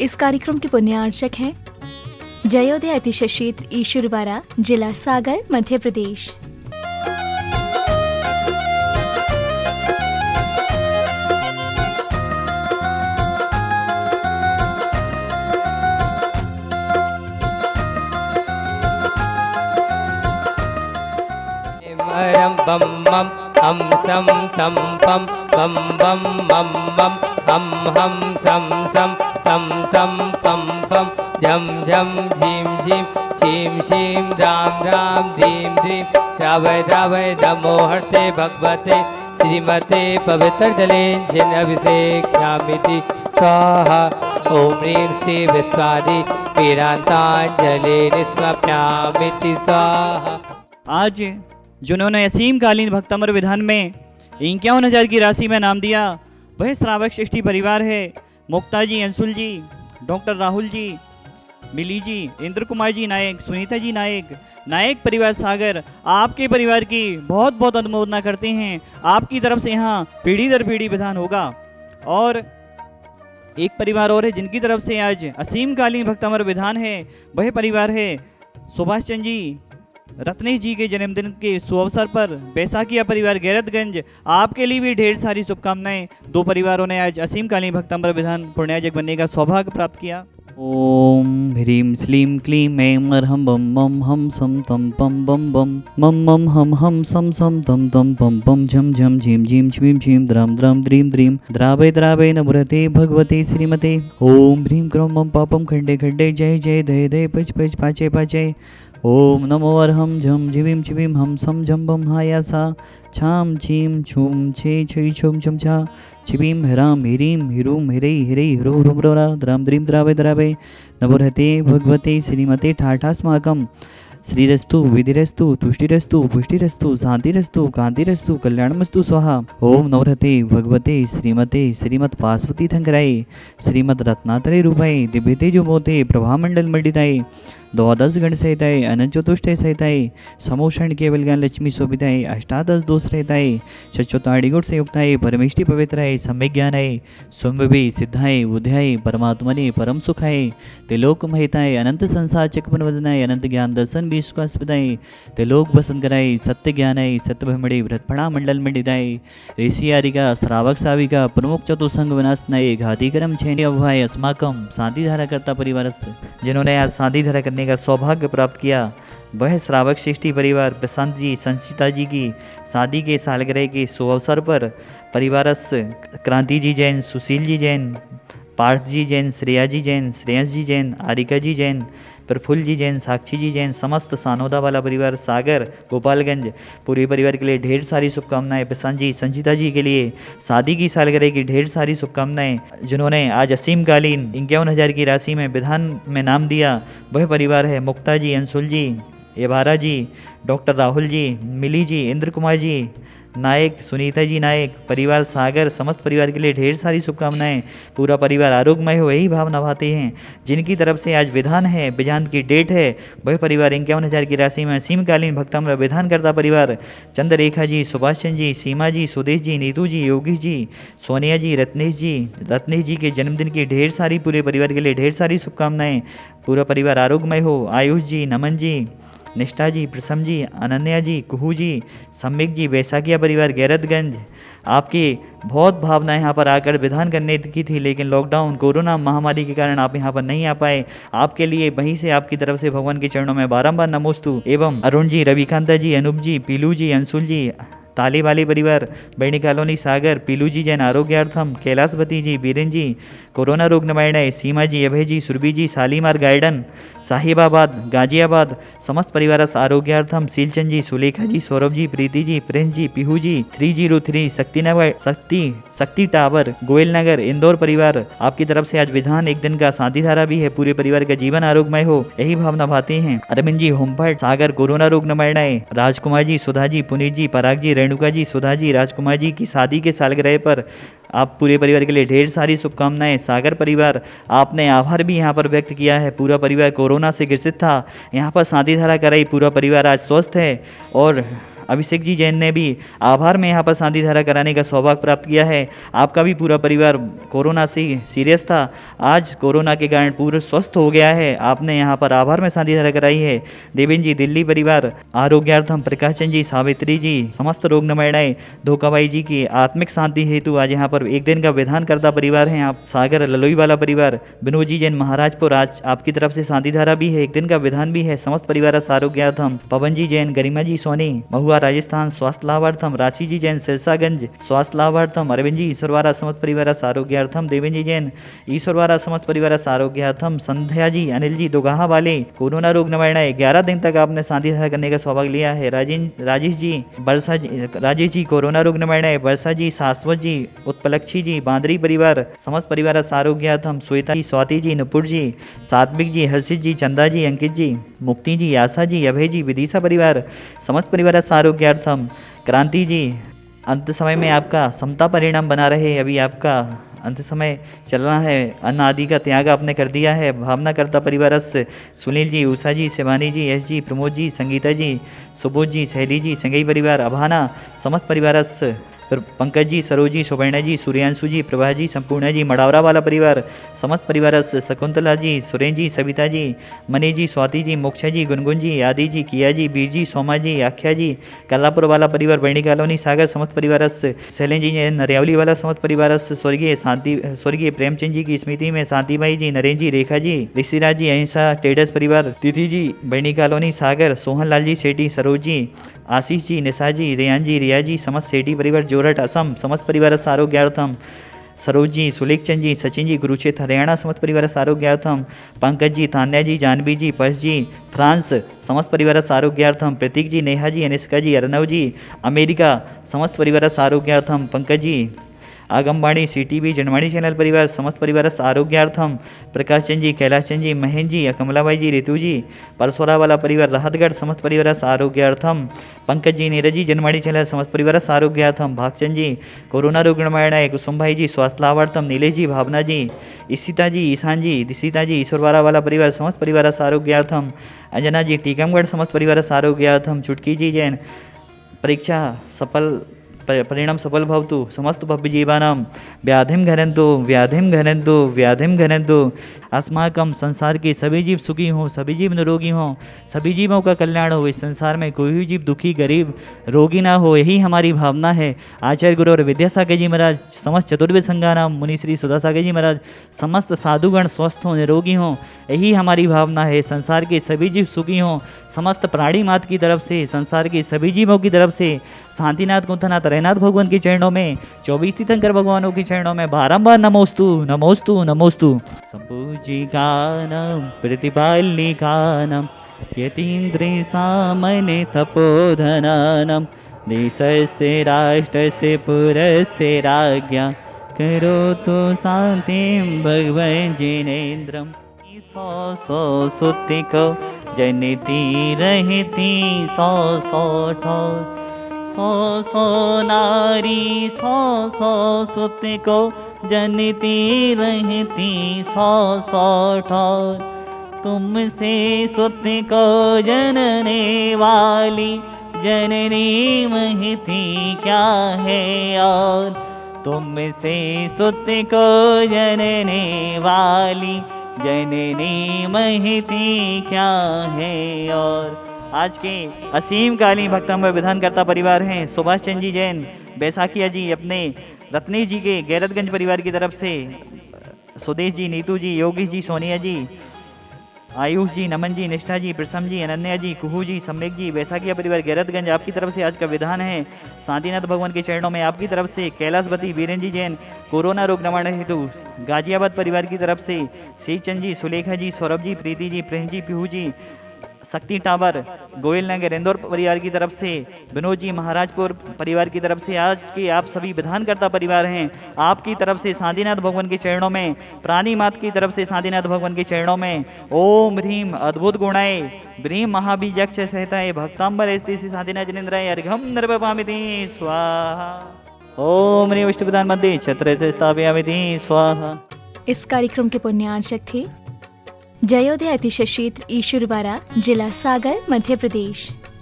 इस कार्यक्रम के पुण्यार्चक हैं जयोदय अतिशय क्षेत्र ईश्वरवाड़ा, जिला सागर, मध्य प्रदेश। बम मम हम सम तम पम बम बम मम मम हम सम सम तम तम पम पम झम झम झीम झीम शीम शीम राम राम धीम धीम श्रावय द्रावय नमो हर्ते भगवते श्रीमते पवित्र जले जिन अभिषेक नामिति स्वाहा। ओम ह्रीं श्री विश्वादि वीरांतांजलि निस्वप्नामिति स्वाहा। आज जिन्होंने असीमकालीन भक्तमर विधान में 51,000 की राशि में नाम दिया वह श्रावक सृष्टि परिवार है। मुक्ता जी, अंशुल जी, डॉक्टर राहुल जी, मिली जी, इंद्र कुमार जी नायक, सुनीता जी नायक, नायक परिवार सागर आपके परिवार की बहुत बहुत अनुमोदना करते हैं। आपकी तरफ से यहाँ पीढ़ी दर पीढ़ी विधान होगा। और एक परिवार और है जिनकी तरफ से आज असीमकालीन भक्तमर विधान है, वह परिवार है सुभाष चंद्र जी, रत्नेश जी के जन्मदिन के सुअवसर पर बैसाखिया परिवार गैरतगंज, आपके लिए भी ढेर सारी शुभकामनाएं। दो परिवारों ने आज असीमकालीन भक्तमर विधान पुण्याजक बनने का सौभाग्य प्राप्त किया। ओम ह्रीं श्लीं क्लीं ऐं अरहं बम मम हम सम तम पम बम बम मम मम हम सम सम तम तम पम पम झम झम झीम झीम छीम छीम द्राम द्राम द्रीम द्रीम द्रावय द्रावय नमृते भगवते श्रीमते। ओम ह्रीं क्रों मम पापम खंडे खंडे जय जय दय दय पच पच पाचे पाचे। ओम नमो अरहम झम झिवीम छिवीम हम सम झम बम हायासा छाम छीम छूम छे छै छुम छुम छा छिवीम हराम हिरीम हिरूम हिरे हिरे हिरो ह्रुम्रोरा द्राम द्रीम द्रावे द्रावे नवरहते भगवते श्रीमते ठाठास्माकम श्रीरस्तु विधिरस्तु तुष्टिरस्तु पुष्टिरस्तु शांतिरस्तु कांतिरस्तु कल्याणमस्तु स्वाहा। ओम नवरहते भगवते श्रीमते श्रीमद पार्वती थंगराय श्रीमद रत्नात्रय रूपाय दिव्यते जो मोते प्रभामंडल मंडिताय द्वादश गण सहिताय अनंत चतुष्टय सहिताय समोषण केवल ज्ञान लक्ष्मी शोभिताय अष्टादश दोष रहताय चतुर्ताड़ी गुण संयुक्ताय परमेष्टि पवित्राय सम्यक ज्ञानाय स्वयंभवी सिद्धाय बुद्धाय परमात्मने परम सुखाय त्रिलोक महिताय अनंत संसार चक्रपन वदनाय अनंत ज्ञान दर्शन विश्वासपदाय त्रिलोक वसन कराय सत्य ज्ञानाय सत्य भ्रमणे व्रतफणा मंडल मंडिताय ऋषि आदिका श्रावक साविका प्रमुख चतुसंग विनाशनाय घातिकरम छैन अभवाय अस्माकम शांति धारा करता परिवार जिन्होंने आज शांति धारा करने का सौभाग्य प्राप्त किया वह श्रावक सृष्टि परिवार प्रशांत जी, संचिता जी की शादी के सालगिरह के सुअवसर पर परिवारस क्रांति जी जैन, सुशील जी जैन, पार्थ जी जैन, श्रेया जी जैन, श्रेयस जी जैन, आरिका जी जैन, प्रफुल्ल जी जैन, साक्षी जी जैन, समस्त सानोदा वाला परिवार सागर गोपालगंज पूरे परिवार के लिए ढेर सारी शुभकामनाएं। प्रशांत जी, संचिता जी के लिए शादी की सालगिरह की ढेर सारी शुभकामनाएं। जिन्होंने आज असीमकालीन 51,000 की राशि में विधान में नाम दिया वह परिवार है मुक्ता जी, अंशुल जी, एबारा जी, डॉक्टर राहुल जी, मिली जी, इंद्र कुमार जी नायक, सुनीता जी नायक, परिवार सागर समस्त परिवार के लिए ढेर सारी शुभकामनाएं। पूरा परिवार आरोग्यमय हो यही भाव नभाते हैं। जिनकी तरफ से आज विधान है, विधान की डेट है, वह परिवार 51,000 की राशि में असीमकालीन भक्तमर विधान करता परिवार चंद्ररेखा जी, सुभाष चंद्र जी, सीमा जी, सुदेश जी, नीतू जी, योगी जी, सोनिया जी, रत्नेश जी के जन्मदिन की ढेर सारी पूरे परिवार के लिए ढेर सारी शुभकामनाएं। पूरा परिवार आरोग्यमय हो। आयुष जी, नमन जी, निष्ठा जी, प्रसम जी, अनन्या जी, कुहू जी, सम्यक जी, बैसाखिया परिवार गैरतगंज, आपकी बहुत भावनाएं यहाँ पर आकर विधान करने की थी लेकिन लॉकडाउन कोरोना महामारी के कारण आप यहाँ पर नहीं आ पाए। आपके लिए वहीं से आपकी तरफ से भगवान के चरणों में बारंबार नमोस्तु। एवं अरुण जी, रविकांता जी, अनूप जी, पीलू जी, अंशुल जी, ताली वाली परिवार बैणी कॉलोनी सागर, पीलू जी जैन आरोग्यार्थम, कैलाशवती जी, बीरेन जी कोरोना रोग निवारणाय, सीमा जी, अभय जी, सुरभि जी, शालीमार गार्डन साहिबाबाद गाजियाबाद समस्त परिवार आरोग्यार्थम, सीलचंद जी, सुलेखा जी, सौरभ जी, प्रीति जी, प्रिंस जी, पीहू जी, 303 शक्ति टावर गोयल नगर इंदौर परिवार आपकी तरफ से आज विधान एक दिन का शांति धारा भी है। पूरे परिवार का जीवन आरोग्यमय हो यही भावना भाते हैं। अरविंद जी, होमभट्ट सागर कोरोना रोग निवारणाय, राजकुमार जी, सुधा जी, पुनीत जी, पराग जी, रेणुका जी, सुधा जी, राजकुमार जी की शादी के सालगिरह पर आप पूरे परिवार के लिए ढेर सारी शुभकामनाएं। सागर परिवार आपने आभार भी यहाँ पर व्यक्त किया है। पूरा परिवार कोरोना से ग्रसित था, यहाँ पर शांति धारा कराई, पूरा परिवार आज स्वस्थ है और अभिषेक जी जैन ने भी आभार में यहाँ पर शांति धारा कराने का सौभाग्य प्राप्त किया है। आपका भी पूरा परिवार कोरोना से सीरियस था, आज कोरोना के कारण पूरा स्वस्थ हो गया है। आपने यहाँ पर आभार में शांति धारा कराई है। देवेन जी दिल्ली परिवार आरोग्यार्थम प्रकाश चंद जी, सावित्री जी समस्त रोग निवारणाय, धोखाबाई जी की आत्मिक शांति हेतु आज यहाँ पर एक दिन का विधान करता परिवार है। आप सागर ललोई वाला परिवार, विनोद जी जैन महाराजपुर, आज आपकी तरफ से शांति धारा भी है, एक दिन का विधान भी है। समस्त परिवार आरोग्यार्थम, पवन जी जैन, गरिमा जी सोनी महुआ राजस्थान स्वास्थ्य लाभार्थम, राशि जी जैन सिरसागंज स्वास्थ्य लाभार्थम, अरविंद जी ईश्वरवारा समस्त परिवार आरोग्यार्थम, देवेन जी जैन ईश्वरवारा समस्त परिवार आरोग्यार्थम, संध्या जी अनिल जी दोगाहा वाले कोरोना रोग निवारणाय, 11 दिन तक आपने शांति धारा करने का सौभाग्य लिया है। राजेश जी बरसा जी, राजेश जी कोरोना रोग निवारणाय, बरसा जी शाश्वत जी, उत्पलक्षी जी बांदरी परिवार समस्त परिवार आरोग्यार्थम, श्वेता जी, स्वाति जी, नुपुर जी, सात्विक जी, हर्षित जी, चंदा जी, अंकित जी, मुक्ति जी, आशा जी, अभय जी, विदिशा परिवार समस्त परिवार आरोग्यार्थम, क्रांति जी अंत समय में आपका समता परिणाम बना रहे। अभी आपका अंत समय चलना है, अन्न आदि का त्याग आपने कर दिया है। भावना करता परिवार से सुनील जी, उषा जी, शिवानी जी, यश जी, प्रमोद जी, संगीता जी, सुबोध जी, शैली जी, संगई परिवार, अभाना समस्त परिवार पंकज जी, सरोज जी, सुवर्णा जी, सूर्यांशु जी, प्रभा जी, संपूर्ण जी, मडावरा वाला परिवार समस्त परिवार शकुंतला जी, सुरेन जी, सविता जी, मनी जी, स्वाति जी, मोक्षा जी, गुनगुन जी, आदि जी, किया जी, बीर जी, सोमा जी, आख्या जी, कल्लापुर वाला परिवार, बर्णी कॉलोनी सागर समस्त परिवार, शैलेन जी नरियावली वाला समस्त परिवार, स्वर्गीय प्रेमचंद जी की स्मृति में शांतिबाई जी, नरेंद्र जी, रेखा जी, ऋषिराज जी, अहिंसा टेडस परिवार, तिथि जी, बर्णी कॉलोनी सागर, सोहन लाल जी सेठी, सरोज जी, आशीष जी, निशा जी, रेयान जी, रिया जी समस्त सेठी परिवार, जोरट असम समस्त परिवार आरोग्यार्थम, सरोज जी, सुलेख चंद जी, सचिन जी, गुरुक्षेत्र हरियाणा समस्त परिवार आरोग्यार्थम, पंकज जी, तान्या जी, जानवी जी, पर्श जी, फ्रांस समस्त परिवार आरोग्यार्थम, प्रतीक जी, नेहा जी, अनिष्का जी, अर्नव जी, अमेरिका समस्त परिवार आरोग्यार्थम, पंकज जी, आगमवाणी, सीटीवी, जनवाणी चैनल परिवार समस्त परिवार आरोग्यार्थम, प्रकाश चंद जी, कैलाश चंद जी, महेंद्र जी, कमलाबाई जी, ऋतु जी, परसोरा वाला परिवार, राहतगढ़ समस्त परिवार आरोग्यार्थम, पंकज जी, नीरज जी, जनवाणी चैनल समस्त परिवार आरोग्यार्थम, भागचंद जी, कोरोना रोग निवारणाय, कुसुम भाई जी स्वास्थ्य लाभार्थम, नीलेश जी, भावना जी, ईशिता जी, ईशान जी, दिशिता जी, ईश्वरवारा वाला परिवार समस्त परिवार आरोग्यार्थम, अंजना जी, टीकमगढ़ समस्त परिवार आरोग्यार्थम, चुटकी जी जैन परीक्षा सफल परिणाम सफल भवतु, समस्त भव्य जीवानां व्याधिम घनन्तु अस्माकं संसार के सभी जीव सुखी हों, सभी जीव निरोगी हों, सभी जीवों का कल्याण हो। इस संसार में कोई भी जीव दुखी, गरीब, रोगी ना हो, यही हमारी भावना है। आचार्य गुरु और विद्यासागर जी महाराज, समस्त चतुर्वेद संज्ञानाम मुनि श्री सुधासागर जी महाराज, समस्त साधुगण स्वस्थ हों, निरोगी हों, यही हमारी भावना है। संसार के सभी जीव सुखी हों, समस्त प्राणी मात की तरफ से, संसार के सभी जीवों की तरफ से शांतिनाथ कुंथनाथ रैनाथ भगवान के चरणों में, 24 तीर्थंकर भगवानों के चरणों में बारंबार नमोस्तु नमोस्तु नमोस्तु। संपूजिकानं प्रतिपालिकानं यतीन्द्रे सामने तपोधनानं, देशस्य राष्ट्रस्य पुरस्य राज्ञा, करोतु शान्तिं भगवन् जिनेन्द्रम्। सौ सुत्ति को जनिती रहती सौ ठाकुर, सौ नारी सौ सुत को जनती रहती सौ ठाकुर, तुमसे सुत को जनने वाली जननी महती क्या है और, तुमसे सुत को जनने वाली जननी महती क्या है और। आज के असीम कालीन भक्तम विधानकर्ता परिवार हैं सुभाष चंद्र जी जैन, बैसाखिया जी अपने रत्नेश जी के गैरतगंज परिवार की तरफ से, सुदेश जी, नीतू जी, योगेश जी, सोनिया जी, आयुष जी, नमन जी, निष्ठा जी, प्रसम जी, अनन्या जी, कुहू जी, सम्यक जी, बैसाखिया परिवार गैरतगंज आपकी तरफ से आज का विधान है। शांतिनाथ भगवान के चरणों में आपकी तरफ से कैलाशपति वीरेंद्र जी जैन, कोरोना रोग निवारण हेतु गाजियाबाद परिवार की तरफ से श्री चंद जी, सुलेखा जी, सौरभ जी, प्रीति जी, प्रेम जी, पीहू जी, शक्ति टावर गोयल नगर इंदौर परिवार की तरफ से, विनोद जी महाराजपुर परिवार की तरफ से आज के आप सभी विधानकर्ता परिवार हैं। आपकी तरफ से शांतिनाथ भगवान के चरणों में, प्राणी मात की तरफ से शांतिनाथ भगवान के चरणों में ओम ह्रीम अद्भुत गुणाय ब्रीम महाबीजक्ष सहताय भक्तांबर स्थिति शांतिनाथ जिनेन्द्राय अर्घम नर्वपामिति स्वाहा। ओम ह्रीम विष्णुप्रधान मध्ये छत्र स्थापयामिति स्वाहा। इस कार्यक्रम के पुण्यार्चक थे जयोदय अतिशय क्षेत्र ईश्वरवारा, जिला सागर, मध्य प्रदेश।